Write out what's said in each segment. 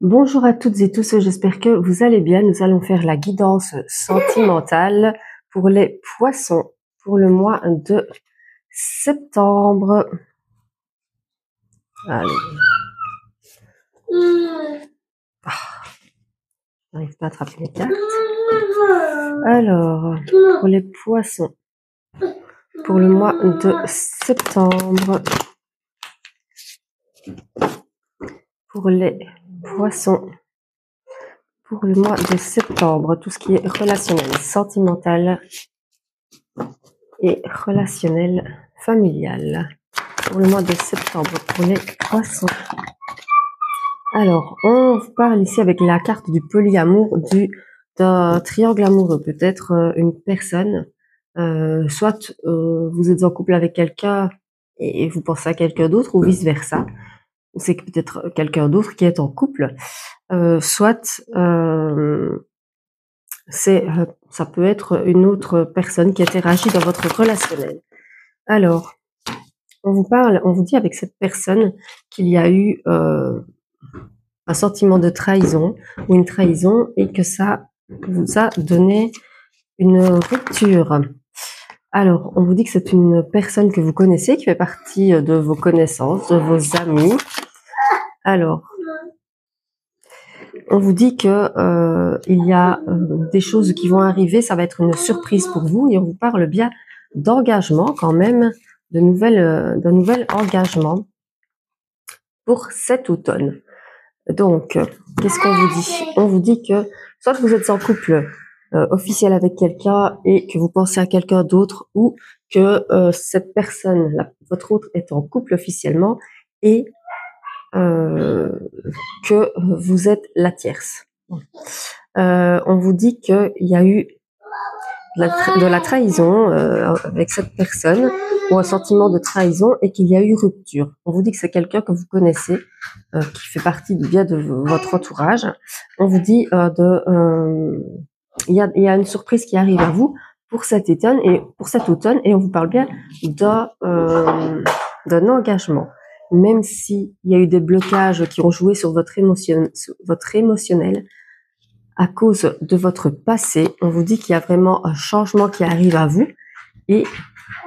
Bonjour à toutes et tous, j'espère que vous allez bien. Nous allons faire la guidance sentimentale pour les poissons pour le mois de septembre. Allez. Je n'arrive pas à attraper les cartes. Alors, pour les poissons pour le mois de septembre. Pour les poissons pour le mois de septembre, tout ce qui est relationnel, sentimental et relationnel familial. Pour le mois de septembre, pour les poissons. Alors, on vous parle ici avec la carte du polyamour, d'un triangle amoureux. Peut-être une personne, soit vous êtes en couple avec quelqu'un et vous pensez à quelqu'un d'autre, ou vice-versa. C'est peut-être quelqu'un d'autre qui est en couple. Soit ça peut être une autre personne qui interagit dans votre relationnel. Alors, on vous dit avec cette personne qu'il y a eu un sentiment de trahison ou une trahison et que ça vous a donné une rupture. Alors, on vous dit que c'est une personne que vous connaissez, qui fait partie de vos connaissances, de vos amis. Alors, on vous dit que il y a des choses qui vont arriver, ça va être une surprise pour vous, et on vous parle bien d'engagement quand même, d'un nouvel engagement pour cet automne. Donc, qu'est-ce qu'on vous dit? On vous dit que soit vous êtes en couple officiel avec quelqu'un et que vous pensez à quelqu'un d'autre, ou que cette personne, votre autre, est en couple officiellement et que vous êtes la tierce. On vous dit qu'il y a eu de la trahison avec cette personne, ou un sentiment de trahison, et qu'il y a eu rupture. On vous dit que c'est quelqu'un que vous connaissez, qui fait partie bien de votre entourage. On vous dit il y a une surprise qui arrive à vous pour cet automne, et on vous parle bien d'un engagement. Même s'il y a eu des blocages qui ont joué sur votre émotionnel à cause de votre passé, on vous dit qu'il y a vraiment un changement qui arrive à vous, et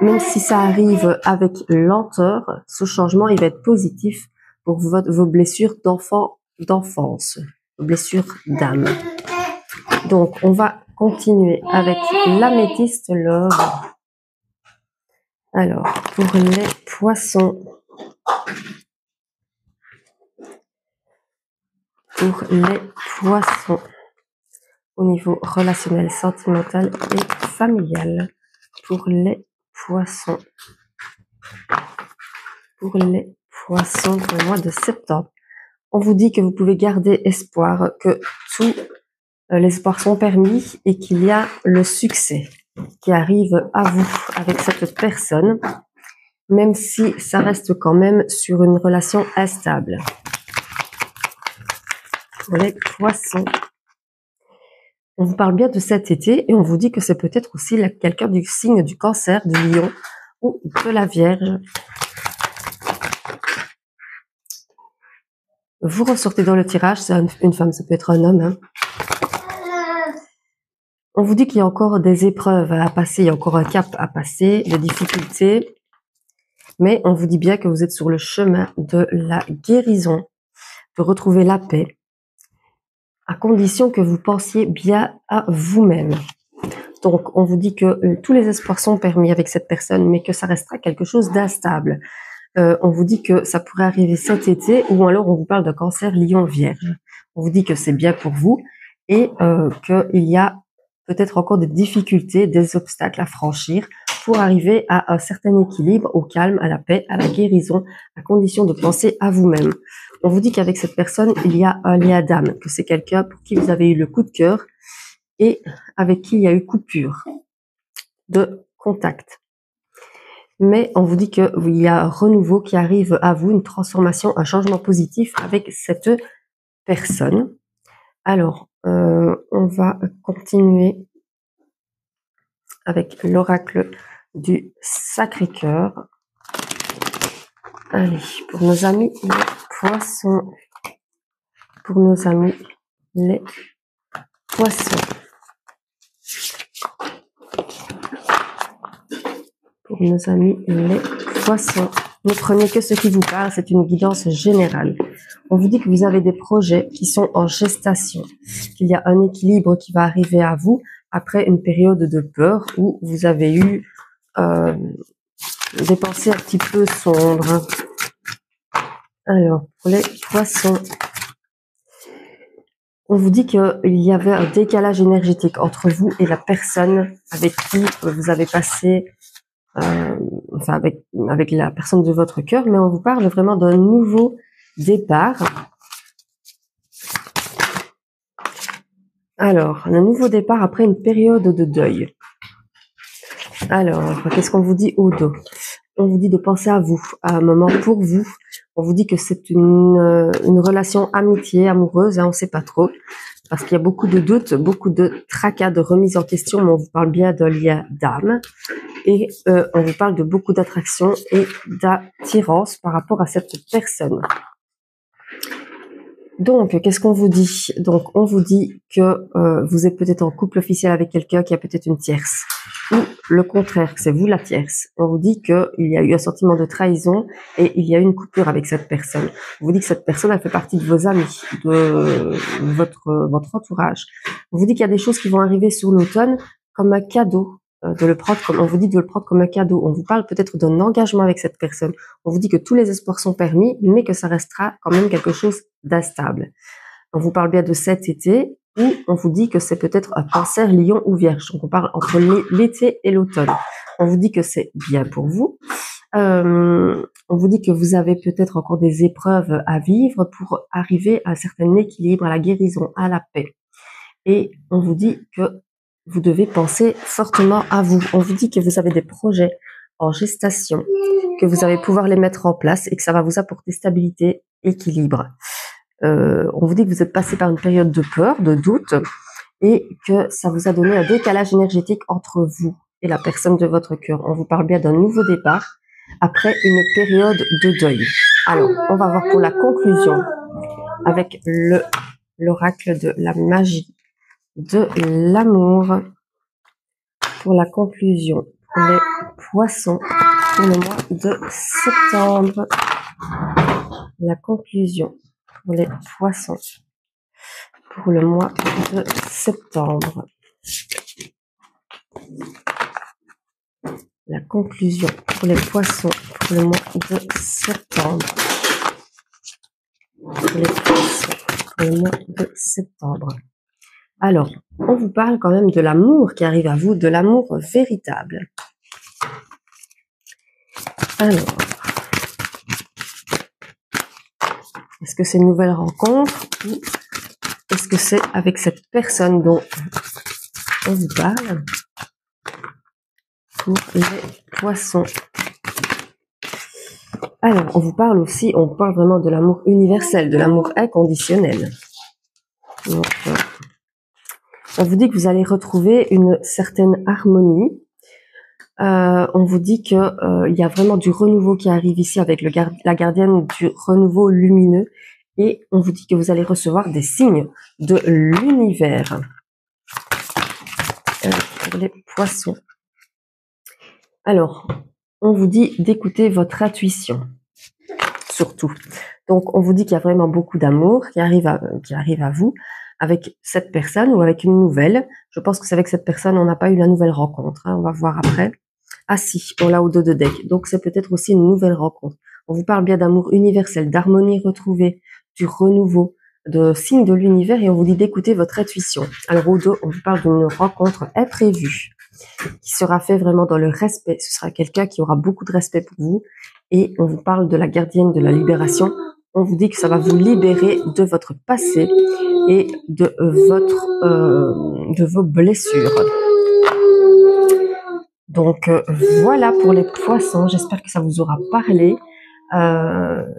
même si ça arrive avec lenteur, ce changement il va être positif pour vos blessures d'enfance, vos blessures d'âme. Donc, on va continuer avec l'améthyste love. Alors, pour les poissons, au niveau relationnel, sentimental et familial, pour les poissons pour le mois de septembre. On vous dit que vous pouvez garder espoir, que tous les espoirs sont permis et qu'il y a le succès qui arrive à vous avec cette personne, même si ça reste quand même sur une relation instable. Pour les poissons, on vous parle bien de cet été et on vous dit que c'est peut-être aussi quelqu'un du signe du Cancer, du Lion ou de la Vierge. Vous ressortez dans le tirage, c'est une femme, ça peut être un homme. Hein. On vous dit qu'il y a encore des épreuves à passer, il y a encore un cap à passer, des difficultés. Mais on vous dit bien que vous êtes sur le chemin de la guérison, de retrouver la paix, à condition que vous pensiez bien à vous-même. Donc, on vous dit que tous les espoirs sont permis avec cette personne, mais que ça restera quelque chose d'instable. On vous dit que ça pourrait arriver cet été, ou alors on vous parle de Cancer, Lion, Vierge. On vous dit que c'est bien pour vous et qu'il y a peut-être encore des difficultés, des obstacles à franchir pour arriver à un certain équilibre, au calme, à la paix, à la guérison, à condition de penser à vous-même. On vous dit qu'avec cette personne, il y a un lien d'âme, que c'est quelqu'un pour qui vous avez eu le coup de cœur et avec qui il y a eu coupure de contact. Mais on vous dit qu'il y a un renouveau qui arrive à vous, une transformation, un changement positif avec cette personne. Alors, on va continuer avec l'oracle du Sacré-Cœur. Allez, pour nos amis les poissons. pour nos amis les poissons. Pour nos amis les poissons. Ne prenez que ce qui vous parle, c'est une guidance générale. On vous dit que vous avez des projets qui sont en gestation, qu'il y a un équilibre qui va arriver à vous après une période de peur où vous avez eu des pensées un petit peu sombres. Alors, pour les poissons, on vous dit qu'il y avait un décalage énergétique entre vous et la personne avec qui vous avez passé, enfin avec la personne de votre cœur, mais on vous parle vraiment d'un nouveau départ. Alors, un nouveau départ après une période de deuil. Alors, qu'est-ce qu'on vous dit au dos? On vous dit de penser à vous, à un moment pour vous. On vous dit que c'est une relation amitié, amoureuse, hein, on ne sait pas trop. Parce qu'il y a beaucoup de doutes, beaucoup de tracas, de remise en question, mais on vous parle bien d'un lien d'âme. Et on vous parle de beaucoup d'attraction et d'attirance par rapport à cette personne. Donc, qu'est-ce qu'on vous dit? Donc, on vous dit que vous êtes peut-être en couple officiel avec quelqu'un qui a peut-être une tierce. Ou le contraire, que c'est vous la tierce. On vous dit qu'il y a eu un sentiment de trahison et il y a eu une coupure avec cette personne. On vous dit que cette personne, elle fait partie de vos amis, de votre entourage. On vous dit qu'il y a des choses qui vont arriver sur l'automne comme un cadeau. On vous dit de le prendre comme un cadeau. On vous parle peut-être d'un engagement avec cette personne. On vous dit que tous les espoirs sont permis, mais que ça restera quand même quelque chose d'instable. On vous parle bien de cet été, où on vous dit que c'est peut-être un Cancer, Lion ou Vierge. Donc on parle entre l'été et l'automne. On vous dit que c'est bien pour vous. On vous dit que vous avez peut-être encore des épreuves à vivre pour arriver à un certain équilibre, à la guérison, à la paix. Et on vous dit que vous devez penser fortement à vous. On vous dit que vous avez des projets en gestation, que vous allez pouvoir les mettre en place et que ça va vous apporter stabilité, équilibre. On vous dit que vous êtes passé par une période de peur, de doute, et que ça vous a donné un décalage énergétique entre vous et la personne de votre cœur. On vous parle bien d'un nouveau départ après une période de deuil. Alors, on va voir pour la conclusion avec l'oracle de la magie de l'amour. Pour la conclusion, pour les poissons, pour le mois de septembre. La conclusion pour les poissons, pour le mois de septembre. La conclusion pour les poissons, pour le mois de septembre. Pour les poissons, pour le mois de septembre. Alors, on vous parle quand même de l'amour qui arrive à vous, de l'amour véritable. Alors, est-ce que c'est une nouvelle rencontre ou est-ce que c'est avec cette personne dont on vous parle? Pour les poissons. Alors, on vous parle aussi, on parle vraiment de l'amour universel, de l'amour inconditionnel. Donc, on vous dit que vous allez retrouver une certaine harmonie. On vous dit que il y a vraiment du renouveau qui arrive ici avec la gardienne du renouveau lumineux. Et on vous dit que vous allez recevoir des signes de l'univers. Pour les poissons. Alors, on vous dit d'écouter votre intuition. Surtout. Donc, on vous dit qu'il y a vraiment beaucoup d'amour qui arrive à vous avec cette personne ou avec une nouvelle. Je pense que c'est avec cette personne, on n'a pas eu la nouvelle rencontre. Hein, on va voir après. Ah si, on l'a au dos de deck. Donc, c'est peut-être aussi une nouvelle rencontre. On vous parle bien d'amour universel, d'harmonie retrouvée, du renouveau, de signes de l'univers et on vous dit d'écouter votre intuition. Alors, au dos, on vous parle d'une rencontre imprévue qui sera fait vraiment dans le respect. Ce sera quelqu'un qui aura beaucoup de respect pour vous et on vous parle de la gardienne de la libération. On vous dit que ça va vous libérer de votre passé et de vos blessures. Donc voilà pour les poissons, j'espère que ça vous aura parlé.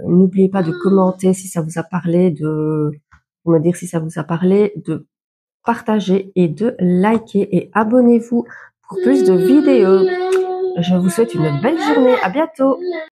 N'oubliez pas de commenter si ça vous a parlé, de me dire si ça vous a parlé, de partager et de liker et abonnez-vous pour plus de vidéos. Je vous souhaite une belle journée, à bientôt.